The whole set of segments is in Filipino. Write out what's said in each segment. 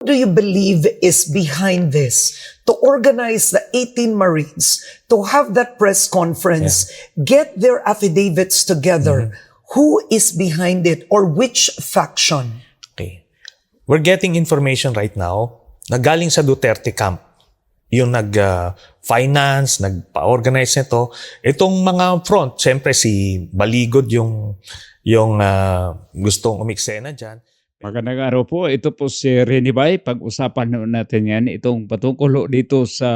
Do you believe is behind this to organize the 18 Marines to have that press conference, get their affidavits together? Who is behind it or which faction? Okay. We're getting information right now na galing sa Duterte camp. Yung nag-finance, nagpa-organize nito. Itong mga front, siyempre si Baligod yung gustong umiksena dyan. Magandang araw po. Ito po si Rene Bay. Pag-usapan natin yan itong patungkol dito sa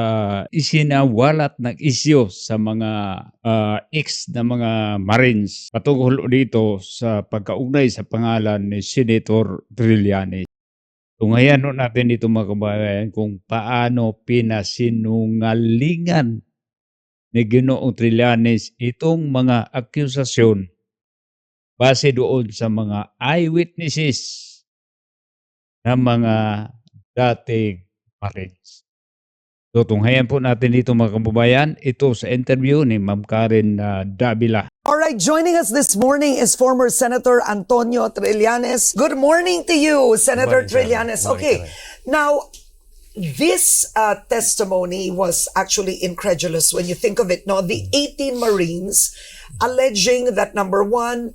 isinawalat ng isyu sa mga ex na mga Marines. Patungkol dito sa pagkaugnay sa pangalan ni Senator Trillanes. Tungayan natin dito mga kababayan kung paano pinasinungalingan ni Ginoong Trillanes itong mga akusasyon base doon sa mga eyewitnesses ng mga dating Marines. So, tunghayan po natin dito mga kababayan, ito sa interview ni Ma'am Karen Davila. All right, joining us this morning is former Senator Antonio Trillanes. Good morning to you, Senator Good morning, Trillanes. Karen. Good morning, Okay, now this testimony was actually incredulous when you think of it. No, the 18 Marines alleging that number one,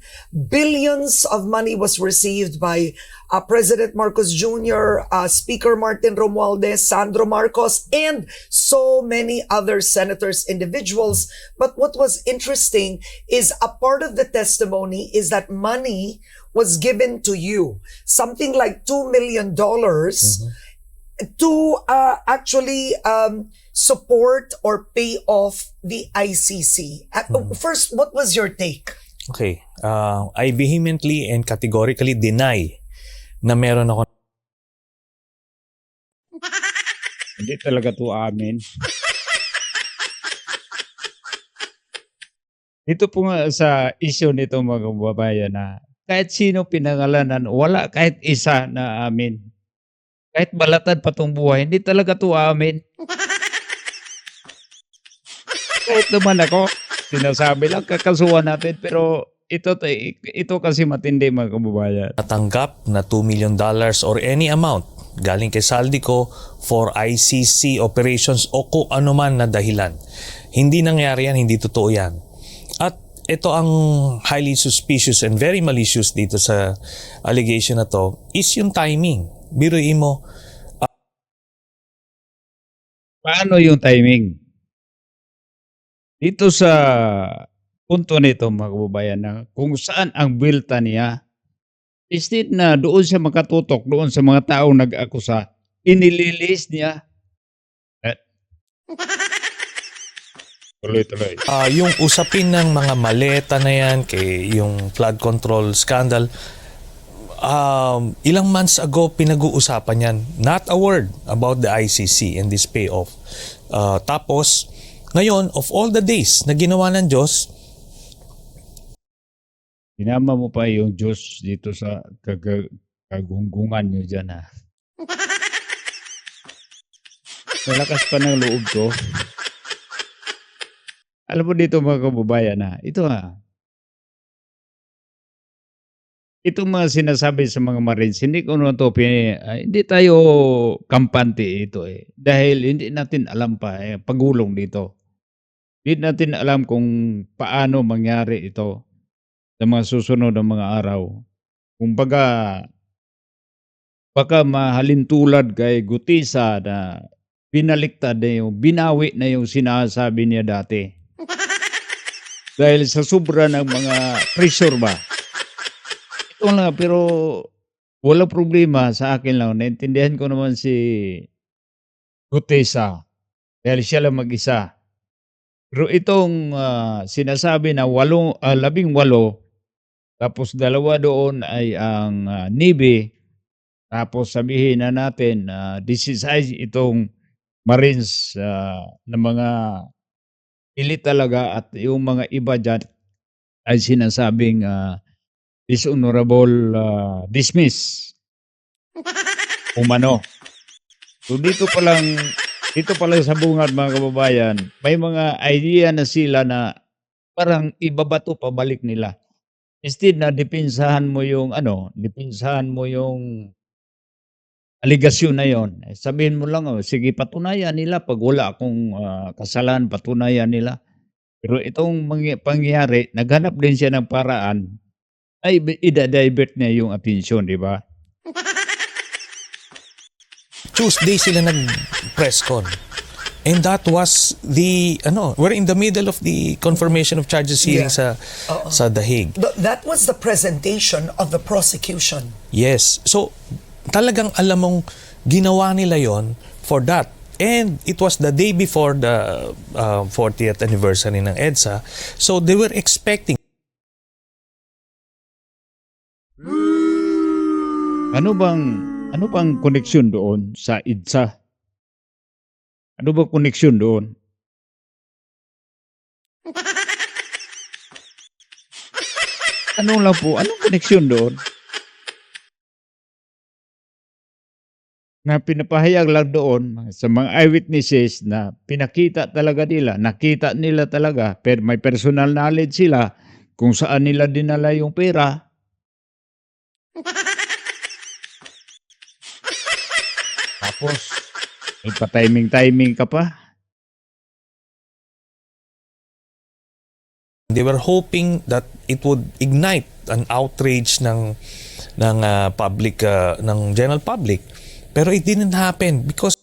billions of money was received by President Marcos Jr., Speaker Martin Romualdez, Sandro Marcos, and so many other senators, individuals. But what was interesting is a part of the testimony is that money was given to you, something like $2 million to actually support or pay off the ICC. First, what was your take? Okay. I vehemently and categorically deny na meron ako. Hindi talaga to amin. Ito po nga sa issue nito mga kababayan na kahit sino pinangalanan, wala kahit isa na amin. Kahit balatan pa tong buhay, hindi talaga to amin. Kahit naman ako, sinasabi lang kakasuhan natin pero ito kasi matindi mga kababayan. Natanggap na $2 million or any amount galing kay Saldico for ICC operations o kung ano man na dahilan. Hindi nangyari yan, hindi totoo yan. At ito ang highly suspicious and very malicious dito sa allegation na to is yung timing. Biruin mo. Paano yung timing? Dito sa punto nito mga kababayan na kung saan ang buwelta niya, instead na doon siya makatutok doon sa mga taong nag-akusa, inililis niya. Tuloy-tuloy. Yung usapin ng mga maleta na yan, kay yung flood control scandal, ilang months ago pinag-uusapan yan. Not a word about the ICC and this payoff. Tapos, ngayon, of all the days na ginawa ng Diyos, Sinama mo pa yung Diyos dito sa kagunggungan nyo dyan ha. Malakas pa ng loob ko. Alam mo dito mga kababayan ha, ito ha. Itong mga sinasabi sa mga Marines, hindi ko naman to, hindi tayo kampante ito eh. Dahil hindi natin alam pa pagulong dito. Hindi natin alam kung paano mangyari ito sa mga susunod na mga araw. Kung baka mahalintulad kay Gutisa na pinaliktad na yung, binawi na yung sinasabi niya dati. Dahil sa sobra ng mga pressure ba. Ito lang, pero walang problema sa akin lang. Naintindihan ko naman si Gutisa. Dahil siya lang mag-isa. Pero itong sinasabi na 18, tapos 2 doon ay ang Navy, tapos sabihin na natin 16 itong Marines na mga elite talaga at yung mga iba dyan ay sinasabing dishonorable dismiss. Umano. So dito pa lang sa bungad mga kababayan, may mga idea na sila na parang ibabato pabalik nila. Instead na depensahan mo yung aligasyon na yon. Sabihin mo lang, oh, sige patunayan nila pag wala akong kasalanan, patunayan nila. Pero itong pangyayari, naghanap din siya ng paraan ay ida-divert niya yung atensyon, di ba? Tuesday sila nag-press con. And that was we're in the middle of the confirmation of charges hearing Yeah. sa The Hague. That was the presentation of the prosecution. Yes. So, talagang alam mong ginawa nila yon for that. And it was the day before the 40th anniversary ng EDSA. So, they were expecting. Ano bang koneksyon doon sa EDSA? Ano bang koneksyon doon? Anong koneksyon doon? Na pinapahayag lang doon sa mga eyewitnesses na pinakita talaga nila, nakita nila talaga, pero may personal knowledge sila kung saan nila dinala yung pera. Tapos, may pa-timing ka pa. They were hoping that it would ignite an outrage ng public, ng general public. Pero it didn't happen because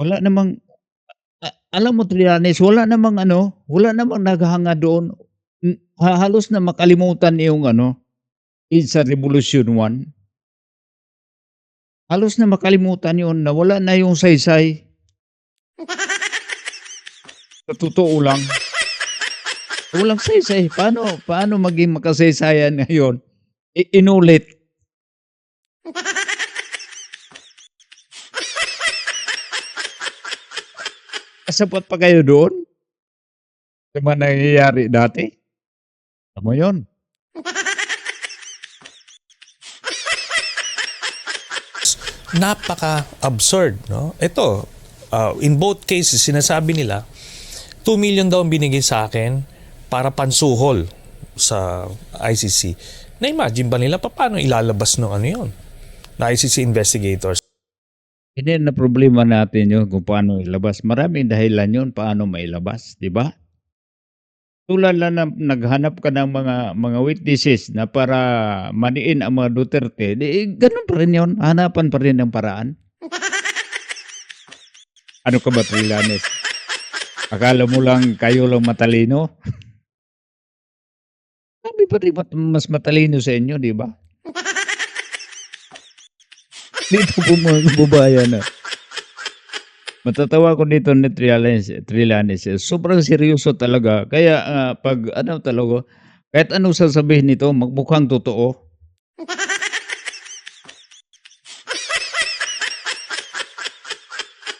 Wala namang, alam mo Trillanes, wala namang naghahanga doon. Halos na makalimutan yung sa Revolution 1. Halos na makalimutan yun na wala na yung saysay. Sa totoo lang. Walang saysay. Paano maging makasaysayan ngayon? Inulit. Sapat pa kayo doon? Sa mga nangyayari dati? Alam mo yun? napaka-absurd, no? Ito, in both cases, sinasabi nila, 2 million daw ang binigay sa akin para pansuhol sa ICC. Na-imagine ba nila paano ilalabas ng ano yun? Na ICC investigators. Hindi na problema natin yun kung paano ilabas. Maraming dahilan yun paano mailabas, di ba? Tulad lang na naghanap ka ng mga witnesses na para maniin ang mga Duterte, ganun pa rin yun. Hanapan pa rin ng paraan. Ano ka ba, Trillanes? Akala mo lang kayo lang matalino? Sabi pa rin mas matalino sa inyo, di ba? Dito po mga kababayan na. Matatawa ko dito ni Trillanes. Sobrang seryoso talaga. Kaya pag talaga, kahit anong sasabihin nito, magmukhang totoo.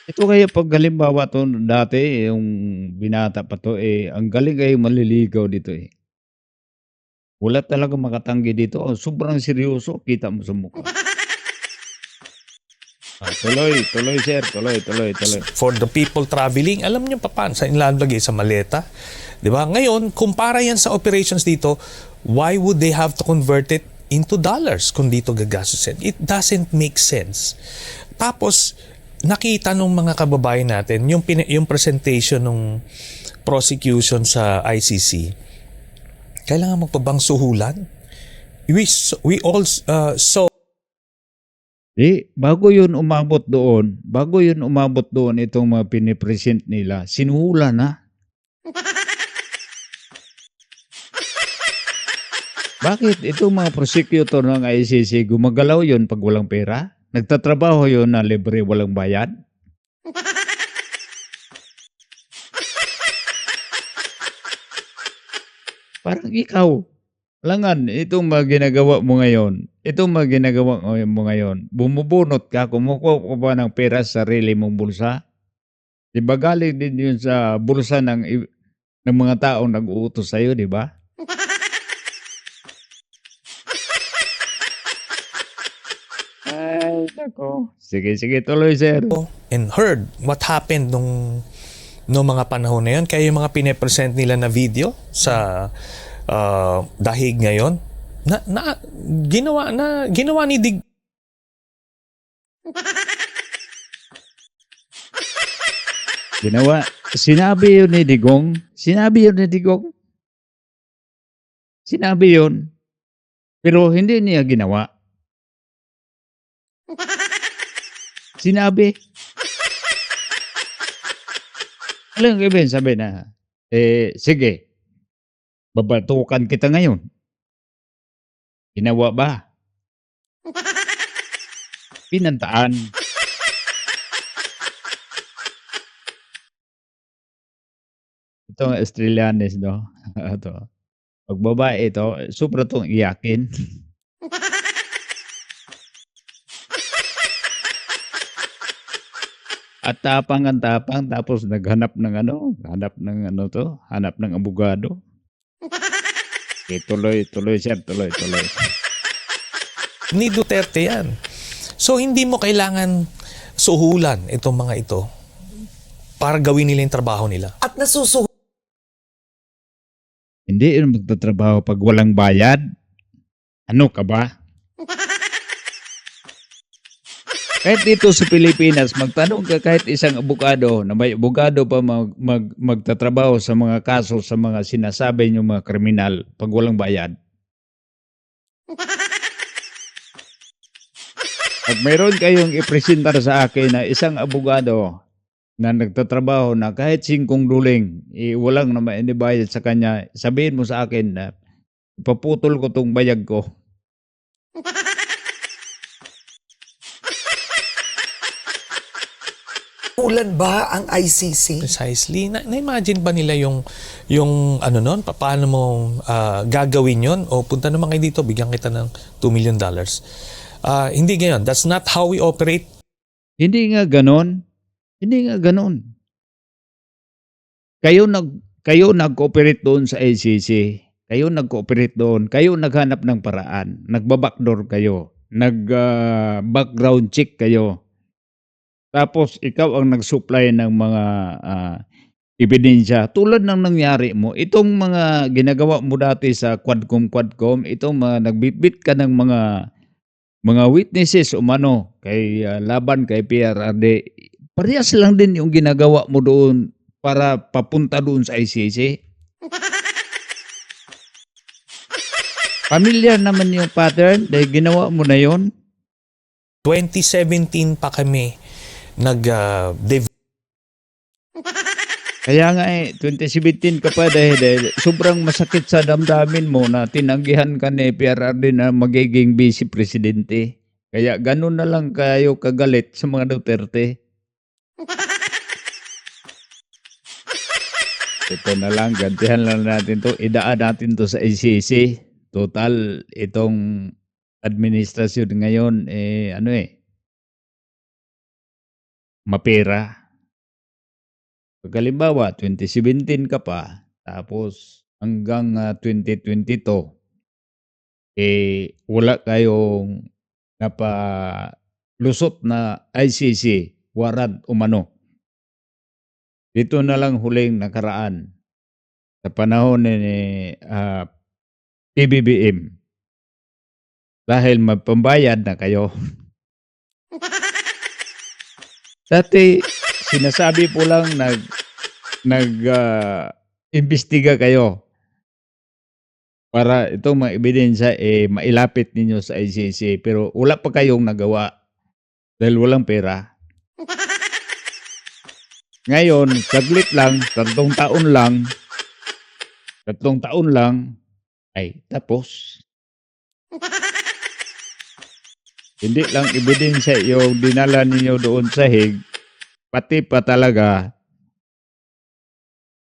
Ito kaya pag halimbawa to dati, yung binata pa to, ang galing kayo maliligaw dito . Wala talaga makatanggi dito. Sobrang seryoso, kita mo sa mukha. Tuloy, sir. Tuloy. For the people traveling, alam niyo pa paano sa inlalagay sa maleta. 'Di ba? Ngayon, kumpara yan sa operations dito, why would they have to convert it into dollars kung dito gagastusin? It doesn't make sense. Tapos, nakita nung mga kababayan natin, yung presentation ng prosecution sa ICC, kailangan magpabang suhulan. We all saw. Bago yun umabot doon itong mga pinipresent nila, sinuhula na. Bakit? Itong mga prosecutor ng ICC, gumagalaw yun pag walang pera? Nagtatrabaho yun na libre, walang bayad? Parang ikaw, langan, itong mga ginagawa mo ngayon, bumubunot ka, kumukuha ka ba ng pera sa sarili mong bulsa? Di ba galing din yun sa bulsa ng mga taong nag-uutos sa'yo, di ba? Ay, nako. Sige, tuloy, sir. And heard what happened nung mga panahon na yun. Kaya yung mga pinapresent nila na video sa dahig ngayon, ginawa ni Ginawa, sinabi yun ni Digong. Sinabi yun ni Digong. Sinabi yun. Pero hindi niya ginawa. Sinabi. Alam ko ibig sabi na, sige, babatukan kita ngayon. Ginawa ba? Pinantaan. Itong Australianes, no? Ito. Pag babae ito, sobra itong iyakin. At tapang ang tapang, tapos hanap ng abogado. Tuloy siya, tuloy. Ni Duterte yan. So hindi mo kailangan suhulan itong mga ito para gawin nila yung trabaho nila. At nasusuhulan Hindi yun magtatrabaho pag walang bayad. Ano ka ba? Kahit dito sa Pilipinas, magtanong ka kahit isang abogado na may abogado pa magtatrabaho sa mga kaso sa mga sinasabi niyo mga kriminal pag walang bayad. Pag mayroon kayong ipresentar sa akin na isang abogado na nagtatrabaho na kahit 5 duling, walang na mainibayad sa kanya, sabihin mo sa akin na ipaputol ko tong bayag ko. ba ang ICC? Precisely. Na-imagine ba nila yung ano nun? Paano mo gagawin yon? O punta naman kayo dito, bigyan kita ng $2 million. Hindi ganyan. That's not how we operate. Hindi nga ganon. Kayo nag-cooperate doon sa ICC. Kayo nag-cooperate doon. Kayo naghanap ng paraan. Nagbabackdoor kayo. Nag-background check kayo. Tapos ikaw ang nag-supply ng mga ebidensya. Tulad ng nangyari mo, itong mga ginagawa mo dati sa Quadcom, itong nagbitbit ka ng mga witnesses umano kay laban kay PRRD. Parehas lang din yung ginagawa mo doon para papunta doon sa ICC. Familiar naman yung pattern dahil ginawa mo na yon. 2017 pa kami Kaya nga 2017 ka pa dahil sobrang masakit sa damdamin mo na tinanggihan ka ni PRRD na magiging vice presidente. Kaya ganun na lang kayo kagalit sa mga Duterte. Ito na lang, gantihan lang natin to. Idaan natin to sa ICC. Total, itong administrasyon ngayon, mapera. Pag halimbawa, 2017 ka pa, tapos hanggang 2022, wala kayong napalusot na ICC warrant umano. Dito na lang huling nakaraan sa panahon ni PBBM dahil magpambayad na kayo. Dati, sinasabi po lang nag-imbestiga kayo para itong mga ebidensya mailapit ninyo sa ICC. Pero wala pa kayong nagawa dahil walang pera. Ngayon, saglit lang, 3 taon lang, ay tapos. Hindi lang ebidensya yung dinala ninyo doon sa Hague, pati pa talaga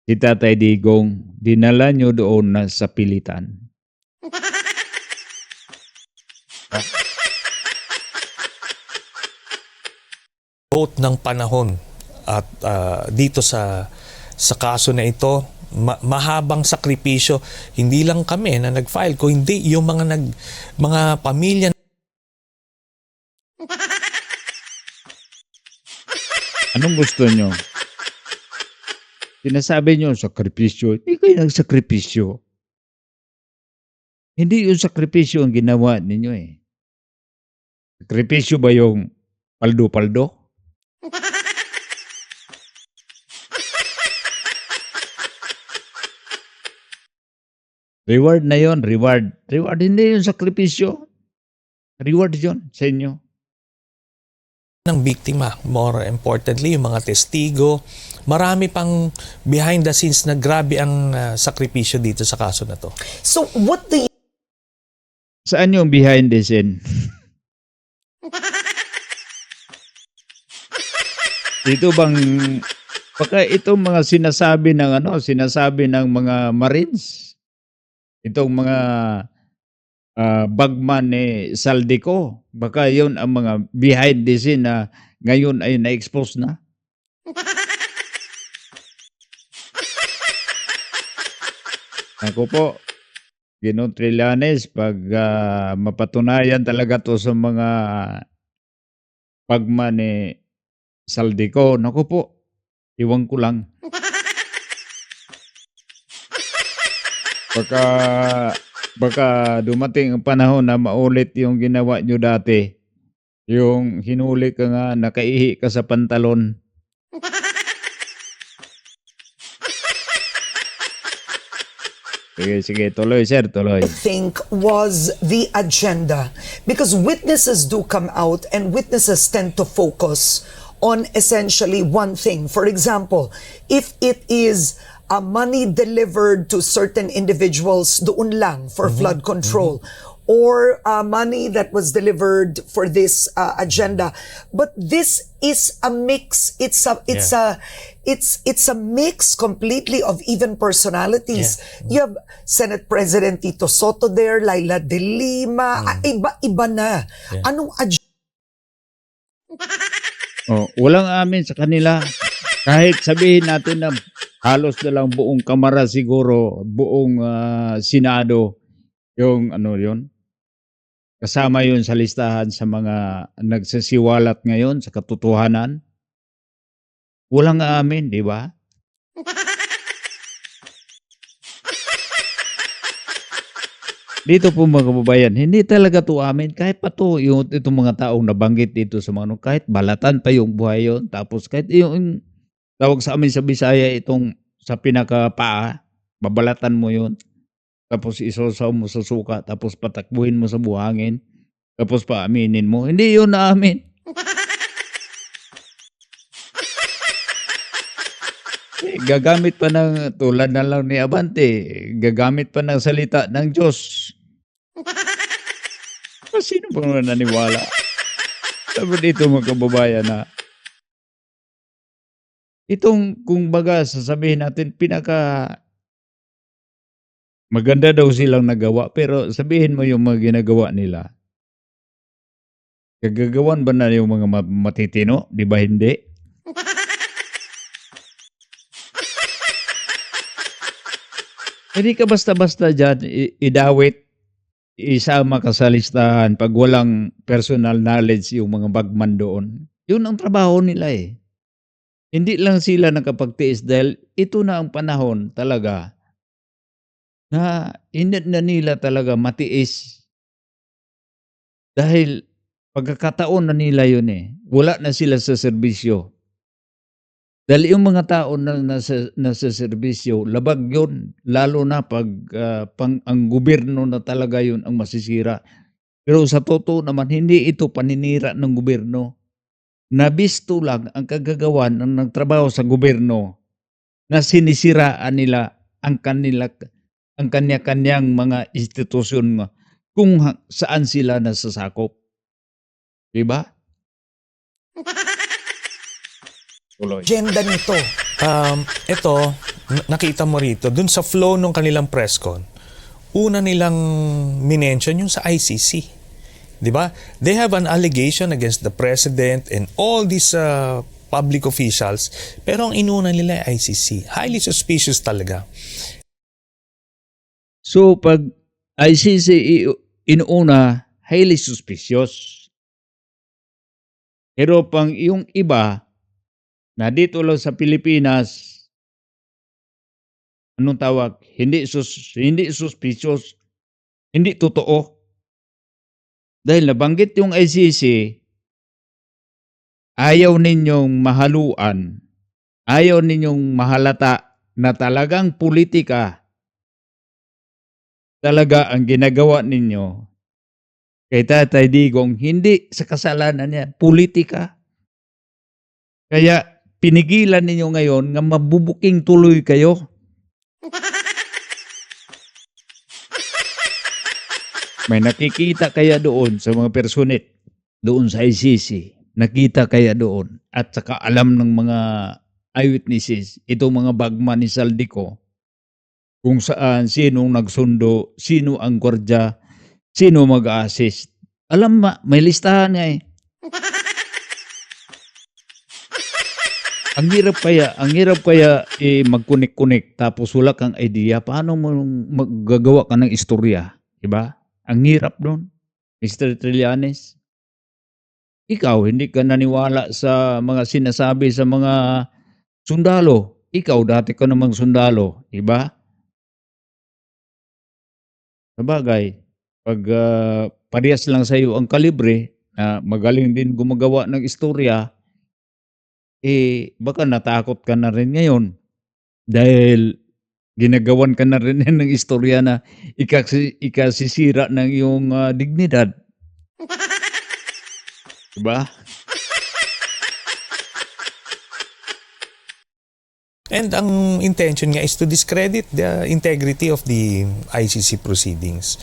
si Tatay Digong, dinala nyo doon na sa pilitan. Both ng panahon at dito sa kaso na ito, mahabang sakripisyo. Hindi lang kami na nag-file, kung hindi yung mga pamilya. Anong gusto nyo? Sinasabi nyo, sakripisyo. Hindi kayo nagsakripisyo. Hindi yung sakripisyo ang ginawa ninyo . Sakripisyo ba yung paldo-paldo. Reward na yon, reward. Reward, hindi yun sakripisyo. Reward yun sa inyo. Ng biktima, more importantly, yung mga testigo, marami pang behind the scenes na grabe ang sakripisyo dito sa kaso na to. So what do you Saan yung behind the scene? Ito bang baka itong mga sinasabi ng mga Marines, itong mga bagman ni Saldico, baka yun ang mga behind the scene na ngayon ay na-expose na. Ako po, Ginoong Trillanes, pag mapatunayan talaga to sa mga bagman ni Saldico, naku po, iwan ko lang. Baka dumating ang panahon na maulit yung ginawa nyo dati. Yung hinuli ka nga, nakaihi ka sa pantalon. Sige, tuloy sir, tuloy. think was the agenda? Because witnesses do come out and witnesses tend to focus on essentially one thing. For example, if it is money delivered to certain individuals doon lang for flood control, or money that was delivered for this agenda, but this is a mix. It's a mix completely of even personalities. You have Senate President Tito Soto there, Laila De Lima, iba na. Anong Walang amin sa kanila. Kahit sabihin natin na halos na lang buong kamara siguro, buong Senado, yung yun, kasama yun sa listahan sa mga nagsisiwalat ngayon sa katotohanan. Walang amin, di ba? Dito po mga kababayan, hindi talaga to amin. Kahit pa to, itong mga taong nabanggit dito sa mga kahit balatan pa yung buhay yun. Tapos kahit yung tawag sa amin sa Bisaya, itong sa pinakapaa, babalatan mo yun. Tapos isosaw mo sa suka, tapos patakbuhin mo sa buhangin, tapos paaminin mo. Hindi yun na amin. Gagamit pa ng, tulad na lang ni Abante, gagamit pa ng salita ng Diyos. Sino pa naman naniwala? Sabi dito mga kababayan na itong kung baga sasabihin natin maganda daw silang nagawa, pero sabihin mo yung mga ginagawa nila. Gagagawan ba na yung mga matitino? Di ba hindi? Hindi ka basta-basta dyan idawit, isama ka sa listahan pag walang personal knowledge yung mga bagman doon. Yun ang trabaho nila eh. Hindi lang sila nakapagtiis dahil ito na ang panahon talaga na hindi na nila talaga matiis. Dahil pagkakataon na nila yun eh. Wala na sila sa serbisyo. Dahil yung mga tao na nasa serbisyo, labag yun. Lalo na pag ang gobyerno na talaga yun ang masisira. Pero sa totoo naman, hindi ito paninira ng gobyerno. Nabisto lang ang kagagawan ng nagtrabaho sa gobyerno na sinisiraan nila ang kanya-kanyang mga institusyon kung saan sila nasasakop. Diba? agenda nito? Ito, nakita mo rito, dun sa flow ng kanilang press con, una nilang minention yung sa ICC. Diba? They have an allegation against the president and all these public officials, pero ang inuna nila ay ICC. Highly suspicious talaga. So, pag ICC inuna, highly suspicious. Pero pang yung iba, na dito lang sa Pilipinas, anong tawag? Hindi suspicious, hindi totoo. Dahil nabanggit yung ICC, ayaw ninyong mahaluan, ayaw ninyong mahalata na talagang politika talaga ang ginagawa ninyo kay Tatay Digong, hindi sa kasalanan niya, politika. Kaya pinigilan ninyo ngayon nga mabubuking tuloy kayo. May nakikita kaya doon sa mga personit, doon sa ICC, nakita kaya doon at saka alam ng mga eyewitnesses, itong mga bagman ni Saldico, kung saan, sinong nagsundo, sino ang gwardiya, sino mag-assist. Alam may listahan nga eh. Ang hirap kaya magkunik-kunik tapos wala kang idea paano mo maggagawa ka ng istorya, 'di ba? Ang hirap doon, Mr. Trillanes. Ikaw hindi ka naniwala sa mga sinasabi sa mga sundalo. Ikaw dati ka namang sundalo, 'di ba? Sabagay, pag parehas lang sa iyo ang kalibre, magaling din gumagawa ng istorya, baka natakot ka na rin ngayon dahil ginagawan ka na rin ng istorya na ikasisira ng iyong dignidad. Diba? And ang intention nga is to discredit the integrity of the ICC proceedings.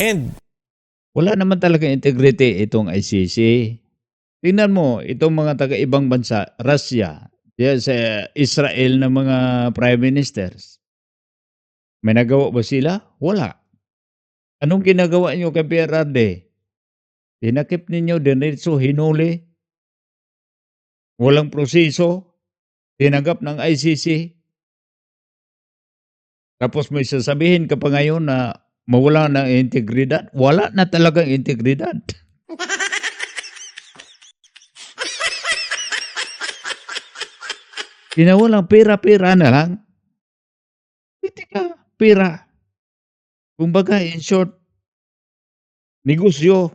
And Wala naman talaga integrity itong ICC. Tingnan mo, itong mga taga-ibang bansa, Russia, sa Israel na mga prime ministers, may nagawa ba sila? Wala. Anong ginagawa niyo kay PRRD? Tinakip ninyo, diretso, hinuli. Walang proseso. Tinanggap ng ICC. Tapos may sasabihin ka pa ngayon na mawala ng integridad. Wala na talagang integridad. Pinawalang pera-pera na lang. Politika, pera. Kumbaga, in short, negosyo.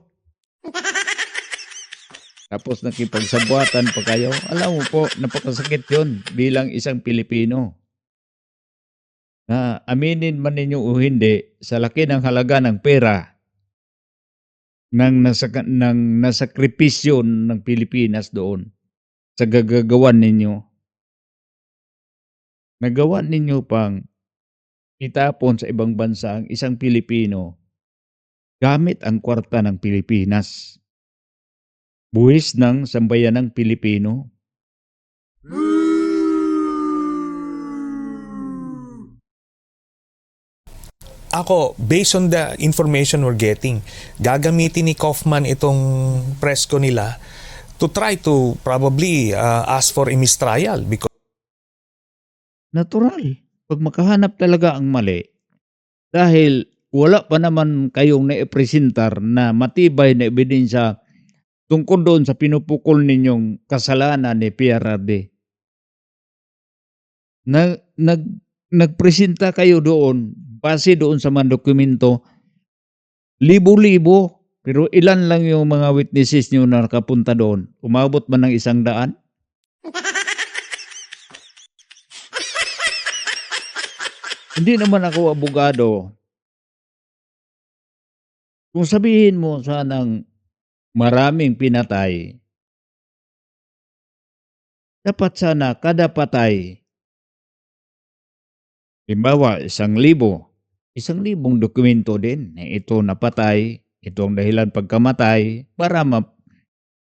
Tapos nakipagsabuatan pa kayo. Alam mo po, napakasakit yun bilang isang Pilipino. Na aminin man ninyo o hindi, sa laki ng halaga ng pera ng nasakripisyo ng Pilipinas doon sa gagagawan ninyo. Nagawa ninyo pang itapon sa ibang bansa ang isang Pilipino gamit ang kwarta ng Pilipinas. Buwis ng sambayanang Pilipino. ako, based on the information we're getting, gagamitin ni Kaufman itong presko nila to try to probably ask for a mistrial because Natural. Pag makahanap talaga ang mali, dahil wala pa naman kayong naipresentar na matibay na ebidensya tungkol doon sa pinupukol ninyong kasalanan ni PRRD. Nagpresenta kayo doon, base doon sa mga dokumento, libo-libo, pero ilan lang yung mga witnesses nyo na nakapunta doon? Umabot man ng 100? Hindi naman ako abogado. Kung sabihin mo sanang maraming pinatay, dapat sana kada patay, halimbawa 1,000, 1,000 dokumento din na ito napatay, ito ang dahilan pagkamatay, para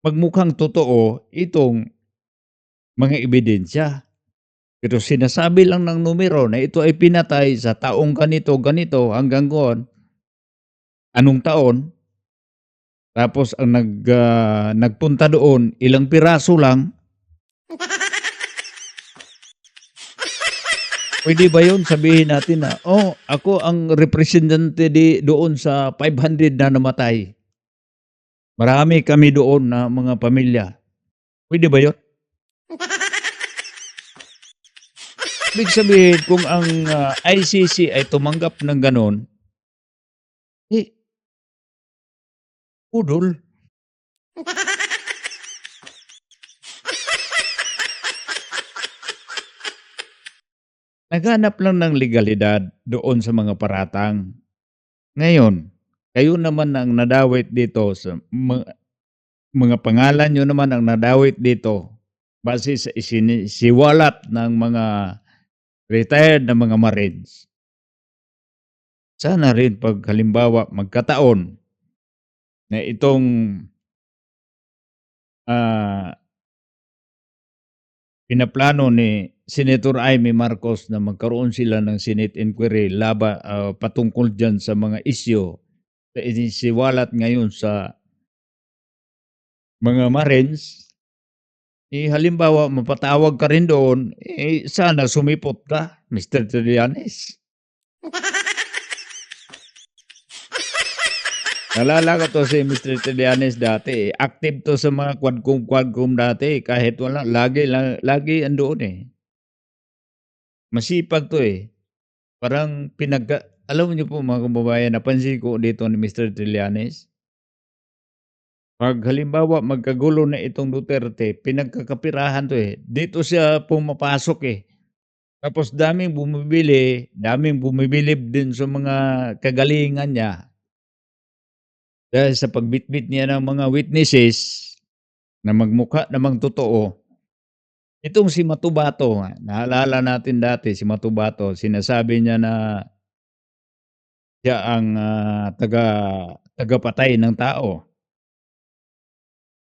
magmukhang totoo itong mga ebidensya. Pero sinasabi lang ng numero na ito ay pinatay sa taong ganito, hanggang goon. Anong taon? Tapos ang nagpunta doon, ilang piraso lang. Pwede ba yun? Sabihin natin na, ako ang representante doon sa 500 na namatay. Marami kami doon na mga pamilya. Pwede ba yun? Ibig sabihin, kung ang ICC ay tumanggap ng ganon, udol. naghanap lang ng legalidad doon sa mga paratang. Ngayon, kayo naman ang nadawit dito sa mga pangalan niyo naman ang nadawit dito base sa isinisiwalat ng mga retired na mga Marines. Sana rin 'pag halimbawa magkataon na itong, ah, pinaplano ni Senator Amy Marcos na magkaroon sila ng Senate inquiry patungkol diyan sa mga isyu na isinisiwalat ngayon sa mga Marines, halimbawa mapatawag ka rin doon, sana sumipot ka, Mr. Trillanes. Naalala ko 'to si Mr. Trillanes dati, active 'to sa mga quadcom dati kahit wala lagi andoon, Masipag 'to, Parang alam niyo po mga kababayan, napansin ko dito ni Mr. Trillanes, 'pag halimbawa magkagulo na itong Duterte, pinagkakapirahan 'to, Dito siya pumapasok, Tapos daming bumibilib din sa mga kagalingan niya. Dahil sa pagbitbit niya ng mga witnesses na magmukha namang totoo. Itong si Matubato, naalala natin dati si Matubato, sinasabi niya na siya ang, tagapatay ng tao.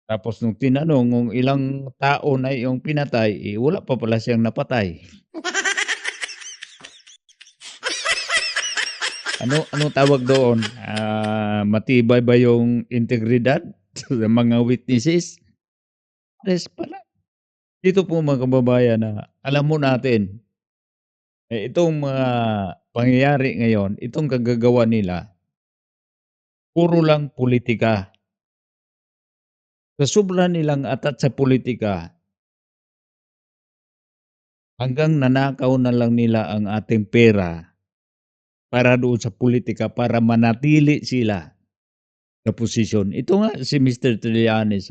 Tapos nung tinanong kung ilang tao na iyong pinatay, wala pa pala siyang napatay. Anong tawag doon? Matibay ba yung integridad sa mga witnesses? Pares pala. Dito po mga kababayan na alam mo natin, itong mga pangyayari ngayon, itong kagagawa nila, puro lang politika. Sa sobra nilang atat sa politika, hanggang nanakaw na lang nila ang ating pera para doon sa politika para manatili sila sa posisyon. Ito nga si Mr. Trillanes,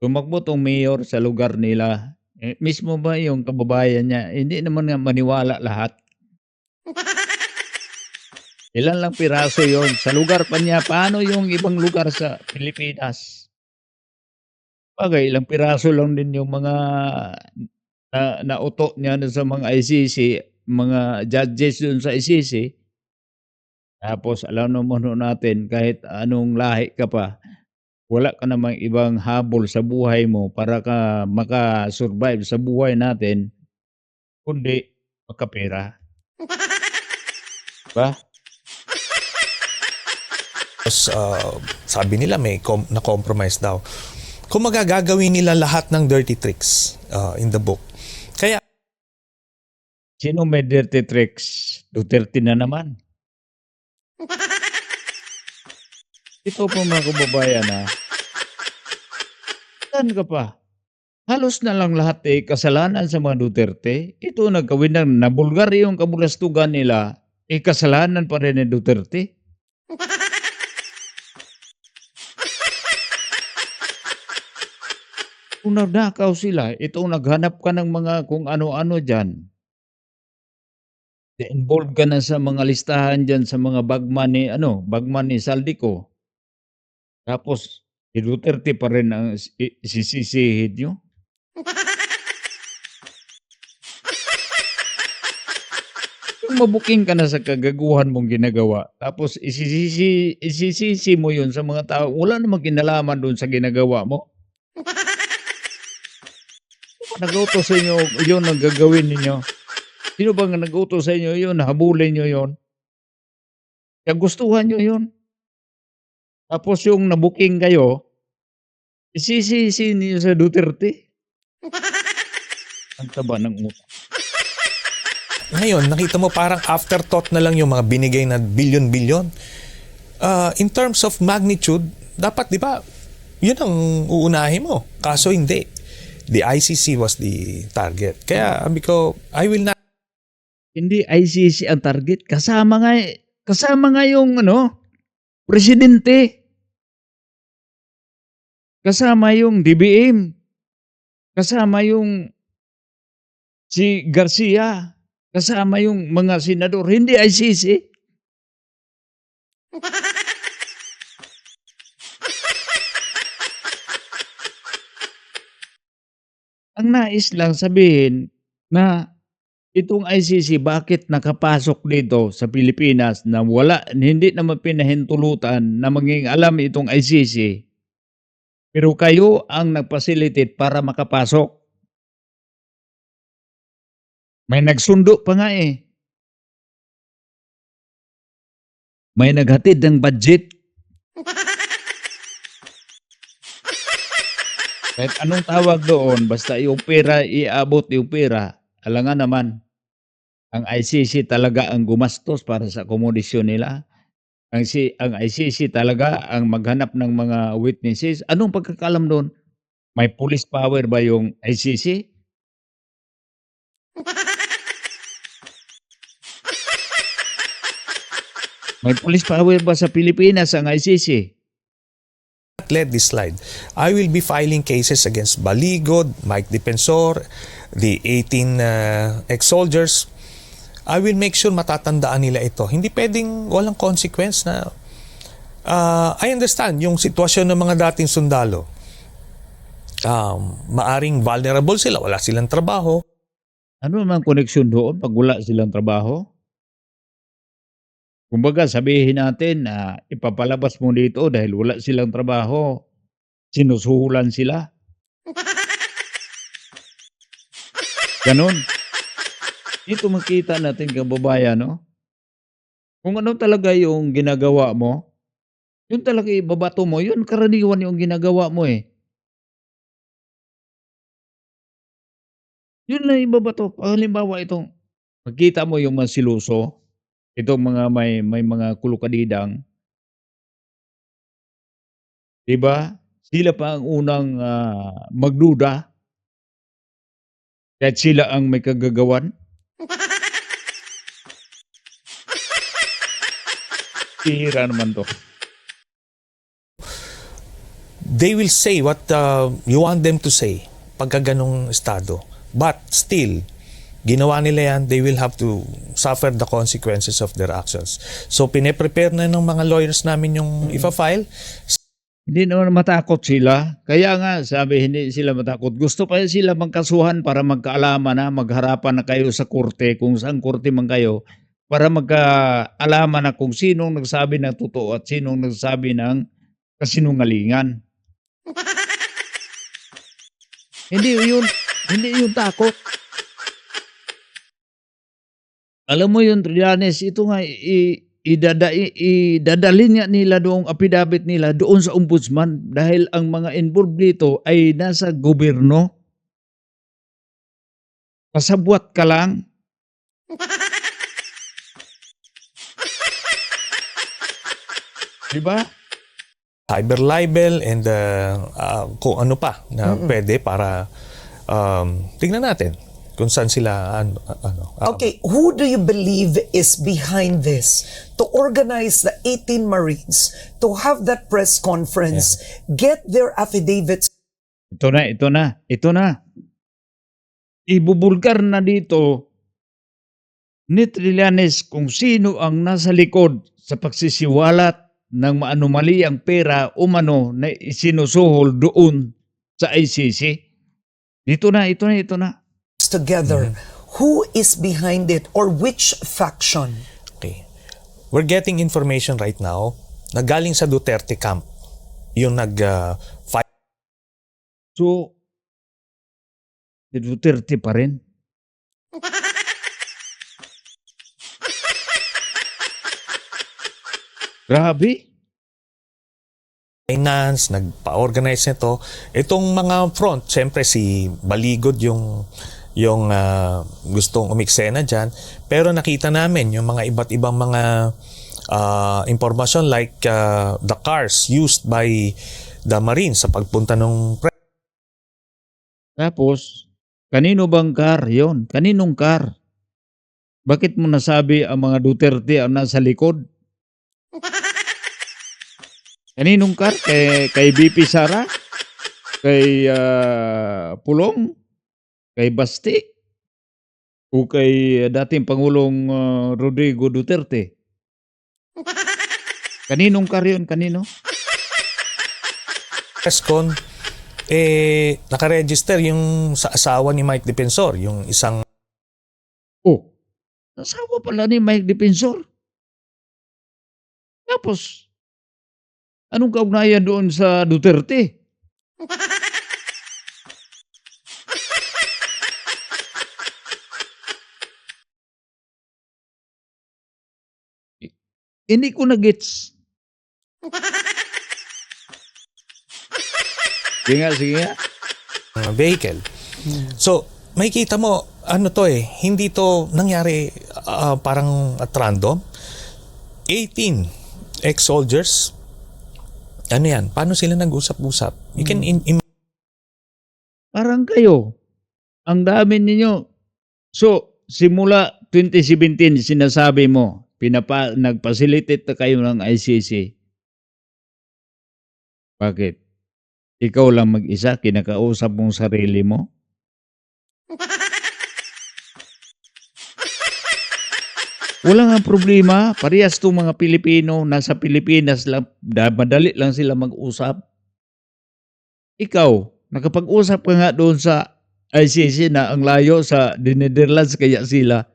tumakbo tong mayor sa lugar nila. Mismo ba yung kababayan niya, hindi naman nga maniwala lahat. Ilan lang piraso yon sa lugar pa niya. Paano yung ibang lugar sa Pilipinas? Bagay, ilang piraso lang din yung mga nauto niya sa mga ICC, mga judges dun sa ICC. Tapos alam naman natin kahit anong lahi ka pa, wala ka namang ibang habol sa buhay mo para ka maka-survive sa buhay natin, kundi magkapera. Ba? Tapos, sabi nila may na-compromise daw. Kung gagawin nila lahat ng dirty tricks in the book. Kaya Sino may dirty tricks? Duterte na naman. Ito po mga kababayan, saan ka pa? Halos na lang lahat kasalanan sa mga Duterte. Ito nagkawin ng nabulgar yung kabulastugan nila, kasalanan pa rin ni Duterte. Kung nagdakaw sila, itong naghanap ka ng mga kung ano-ano dyan. Involved ka na sa mga listahan dyan sa mga bagman ni Saldico. Tapos, si Duterte pa rin ang sisisihin nyo. Kung mabuking ka na sa kagaguhan mong ginagawa, tapos isisisi mo yun sa mga tao, wala namang kinalaman doon sa ginagawa mo. Nag-utos sa inyo, yun ang gagawin ninyo. Sino bang nag-utos sa inyo yun, habulin nyo yun? Kaya gustuhan nyo yun. Tapos yung nabuking kayo, isisisi niyo sa Duterte. Ang taba ng utang. ngayon, nakita mo parang afterthought na lang yung mga binigay na bilyon-bilyon. In terms of magnitude, dapat, di ba, yun ang uunahin mo. Kaso hindi. The ICC was the target. Kaya sabi ko, I will not. Hindi ICC ang target. Kasama nga yung presidente. Kasama yung DBM. Kasama yung si Garcia. Kasama yung mga senador, hindi ICC. Ang nais lang sabihin na itong ICC bakit nakapasok dito sa Pilipinas na hindi naman pinahintulutan na maging alam itong ICC, pero kayo ang nag-facilitate para makapasok. May nagsundo pa nga eh. May naghatid ng budget. Kahit anong tawag doon, basta yung pera, iabot yung pera, alangan naman, ang ICC talaga ang gumastos para sa akomodasyon nila. Ang ICC talaga ang maghanap ng mga witnesses. Anong pagkakalam doon? May police power ba yung ICC? May police power ba sa Pilipinas ang ICC? Let this slide. I will be filing cases against Baligod, Mike Defensor, the 18 ex-soldiers. I will make sure matatandaan nila ito. Hindi pwedeng walang consequence na I understand yung sitwasyon ng mga dating sundalo. Maaring vulnerable sila, wala silang trabaho. Ano naman koneksyon doon pag wala silang trabaho? Kumbaga sabihin natin na ipapalabas mo dito dahil wala silang trabaho, sinusuhulan sila. Ganon. Dito makita natin kababayan, no? Kung ano talaga yung ginagawa mo, yun talaga ibabato mo, yun karaniwan yung ginagawa mo eh. Yun na ibabato. Halimbawa itong, makita mo yung mga siluso, itong mga may mga kulukadidang, diba? Sila pa ang unang magduda, kahit sila ang may kagagawan. Pihira naman to. They will say what you want them to say pagka ganong estado. But still, ginawa nila yan, they will have to suffer the consequences of their actions. So, pine-prepare na ng mga lawyers namin yung ifa-file. Hindi naman matakot sila. Kaya nga, sabi, hindi sila matakot. Gusto pa sila magkasuhan para magkaalaman na, magharapan na kayo sa korte, kung saan korte man kayo, para magkaalaman na kung sinong nagsabi ng totoo at sinong nagsabi ng kasinungalingan. Hindi yun takot. Alam mo yun, Trillanes, ito nga, idadalhin nga nila doong affidavit nila doon sa ombudsman dahil ang mga involved dito ay nasa gobyerno. Pasabwat ka lang. Diba? Cyber libel and kung ano pa na pwede para tignan natin kung saan sila Okay, who do you believe is behind this? To organize the 18 Marines, to have that press conference, get their affidavits. Ito na. Ibubulgar na dito ni Trillanes kung sino ang nasa likod sa pagsisiwalat ng maanomaliang pera umano na isinusuhol doon sa ICC. Ito na. Together, who is behind it or which faction? Okay. We're getting information right now na galing sa Duterte camp yung fight. So, si Duterte pa rin. Grabe. Finance, nagpa-organize nito. Itong mga front, siyempre si Baligod yung gustong umiksena dyan. Pero nakita namin yung mga iba't ibang mga information like the cars used by the Marines sa pagpunta ng Tapos, kanino bang car yon? Kaninong car? Bakit mo nasabi ang mga Duterte ang nasa likod? Kaninong car? Kay BP Sara? Kay Pulong? Kay Basti? o kay dating Pangulong Rodrigo Duterte. Kaninong karyon? Kanino? Presscon, nakaregister yung sa asawa ni Mike Defensor, yung isang Oh, asawa pala ni Mike Defensor. Tapos, anong kaugnayan doon sa Duterte? Hindi ko na-gets. Sige nga, sige nga. vehicle. So, makikita mo, ano to hindi to nangyari parang at random. 18 ex-soldiers, ano yan, paano sila nag-usap-usap? You can Parang kayo, ang dami ninyo. So, simula 2017, sinasabi mo, nag-facilitate na kayo ng ICC. Bakit? Ikaw lang mag-isa, kinakausap mong sarili mo? Wala nga problema. Parehas itong mga Pilipino, nasa Pilipinas lang, madali lang sila mag-usap. Ikaw, nakapag-usap ka nga doon sa ICC na ang layo sa Netherlands kaya sila.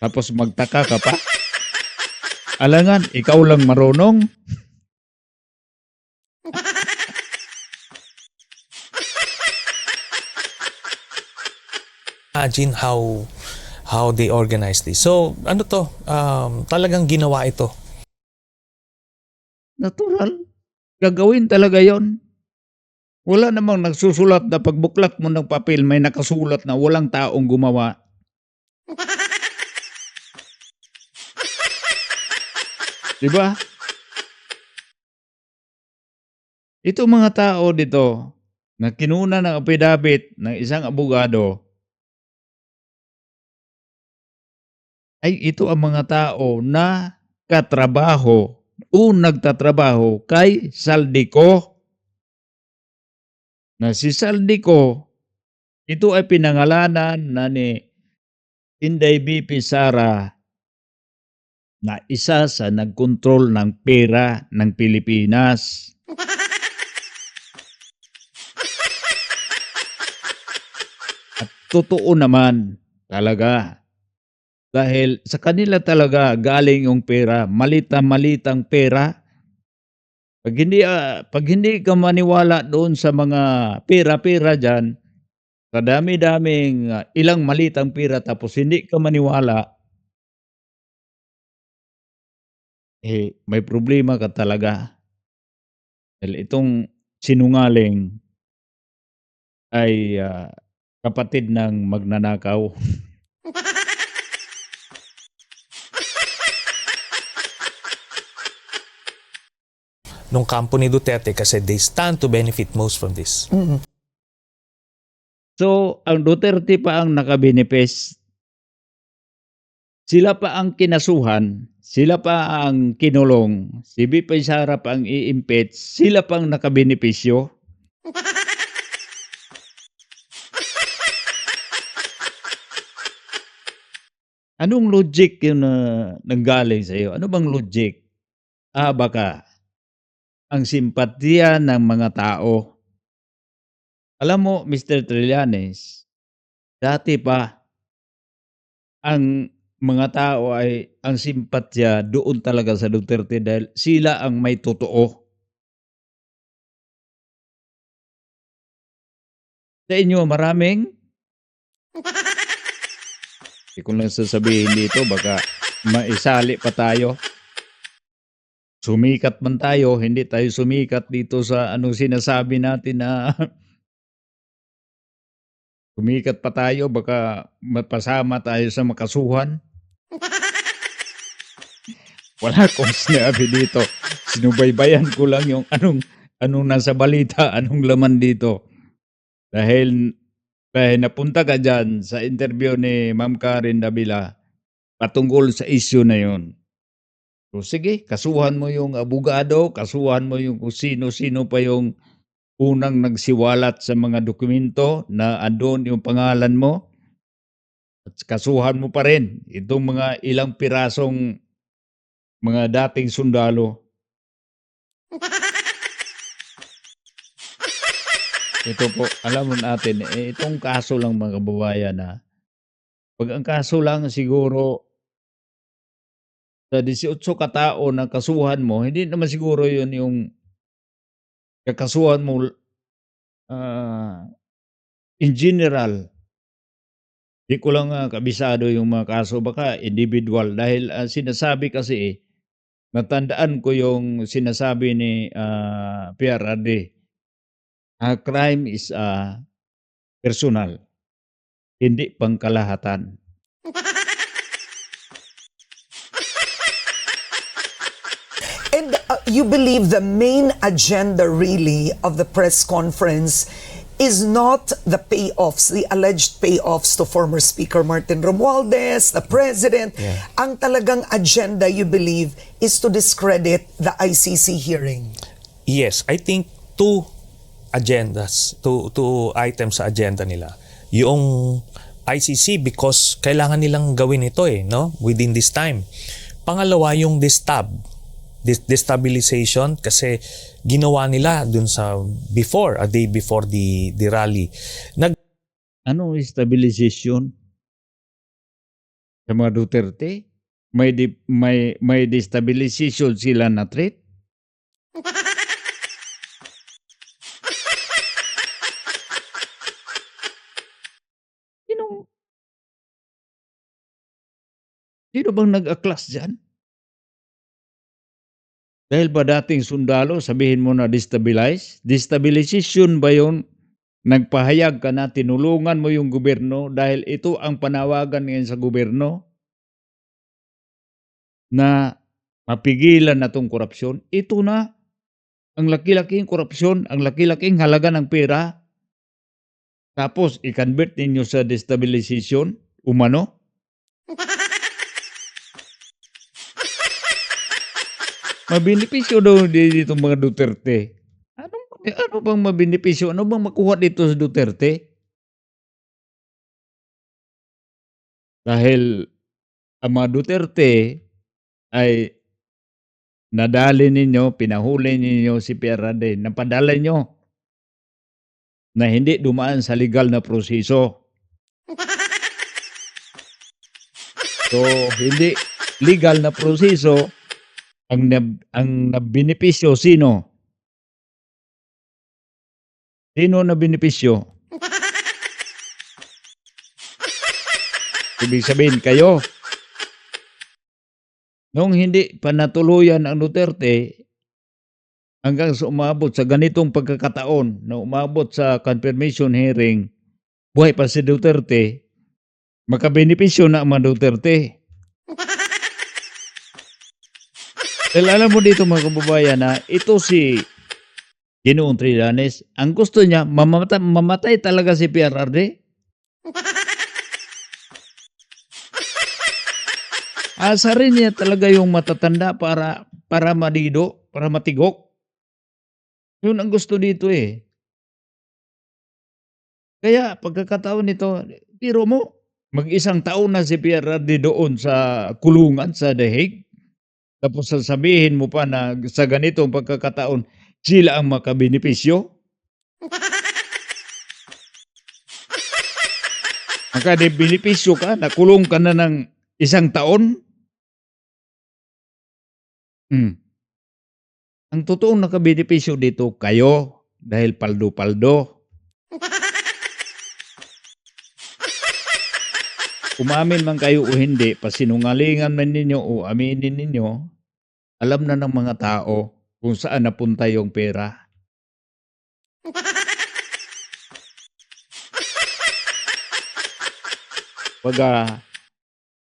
Tapos magtaka ka pa. Alangan, ikaw lang marunong. imagine how they organize this. So, ano to? Talagang ginawa ito. Natural. Gagawin talaga yon. Wala namang nagsusulat na pagbuklat mo ng papel, may nakasulat na walang taong gumawa. Diba? Ito mga tao dito na kinuna ng affidavit ng isang abogado, ay ito ang mga tao na katrabaho o nagtatrabaho kay Saldico. Na si Saldico, ito ay pinangalanan na ni Inday BP Sara na isa sa nagkontrol ng pera ng Pilipinas. At totoo naman talaga. Dahil sa kanila talaga galing yung pera, malita-malitang pera. Pag hindi ka maniwala doon sa mga pera-pera dyan, sa dami-daming ilang malitang pera tapos hindi ka maniwala, may problema ka talaga. Dahil itong sinungaling ay kapatid ng magnanakaw. Nung kampo ni Duterte kasi they stand to benefit most from this. So, ang Duterte pa ang nakabenefis. Sila pa ang kinasuhan, sila pa ang kinulong, si BP Sara pa ang i-impeach, sila pa ang nakabenepisyo. Anong logic yung nanggaling sa iyo? Ano bang logic? Baka ang simpatiya ng mga tao. Alam mo, Mr. Trillanes, dati pa ang mga tao ay ang simpatya doon talaga sa Duterte dahil sila ang may totoo. Sa inyo, maraming hindi ko lang sasabihin dito, baka maisali pa tayo. Sumikat man tayo, hindi tayo sumikat dito sa anong sinasabi natin na sumikat pa tayo, baka mapasama tayo sa makasuhan. Wala akong sinabi dito. Sinubaybayan ko lang yung anong nasa balita, anong laman dito. Dahil napunta ka dyan sa interview ni Ma'am Karen Davila patungkol sa issue na yon. So sige, kasuhan mo yung abogado, kasuhan mo yung kung sino-sino pa yung unang nagsiwalat sa mga dokumento na andun yung pangalan mo at kasuhan mo pa rin itong mga ilang pirasong mga dating sundalo. Ito po, alam mo natin, itong kaso lang mga kababayan na pag ang kaso lang siguro sa 18 katao na kasuhan mo, hindi naman siguro yun yung kakasuhan mo in general. Di ko lang kabisado yung mga kaso, baka individual dahil sinasabi kasi natandaan ko yung sinasabi ni PRRD, crime is personal, hindi pangkalahatan. And you believe the main agenda really of the press conference is not the payoffs, the alleged payoffs to former Speaker Martin Romualdez, the President. Yeah. Ang talagang agenda, you believe, is to discredit the ICC hearing. Yes, I think two agendas, two items sa agenda nila. Yung ICC because kailangan nilang gawin ito no, within this time. Pangalawa, yung destabilization kasi ginawa nila dun sa a day before the rally. Ano stabilization sa mga Duterte? May destabilization sila na threat? Sino bang nag-aklas dyan? Dahil ba dating sundalo, sabihin mo na destabilize? Destabilization ba yun? Nagpahayag ka na, tinulungan mo yung gobyerno dahil ito ang panawagan ngayon sa gobyerno na mapigilan na itong korupsyon. Ito na, ang laki-laking korupsyon, ang laki-laking halaga ng pera. Tapos, i-convert ninyo sa destabilization, umano? Mabinipisyo daw dito mga Duterte. Ano bang mabinipisyo? Ano bang makuha dito sa Duterte? Dahil ang mga Duterte ay nadali ninyo, pinahuli ninyo si PRRD, napadala nyo na hindi dumaan sa legal na proseso. So, hindi legal na proseso, ang nabenepisyo sino? Sino na benepisyo? Ibig sabihin kayo. Nung hindi pa natuluyan ang Duterte, hanggang sa umabot sa ganitong pagkakataon, na umabot sa confirmation hearing, buhay pa si Duterte, makabenepisyo na ang mga Duterte. Dahil alam mo dito mga kababayan na ito si Ginoong Trillanes, ang gusto niya, mamatay talaga si PRRD. Asarin niya talaga yung matatanda para madido, para matigok. Yun ang gusto dito Kaya pagkakataon nito, biro mo, mag-isang taon na si PRRD doon sa kulungan sa The Hague. Tapos sasabihin mo pa na sa ganitong pagkakataon, sila ang makabenepisyo. Makabenepisyo ka, nakulong ka na ng isang taon. Ang totoong nakabenepisyo dito, kayo, dahil paldo-paldo. Umamin man kayo o hindi, pasinungalingan man ninyo o aminin ninyo, alam na ng mga tao kung saan napunta yung pera.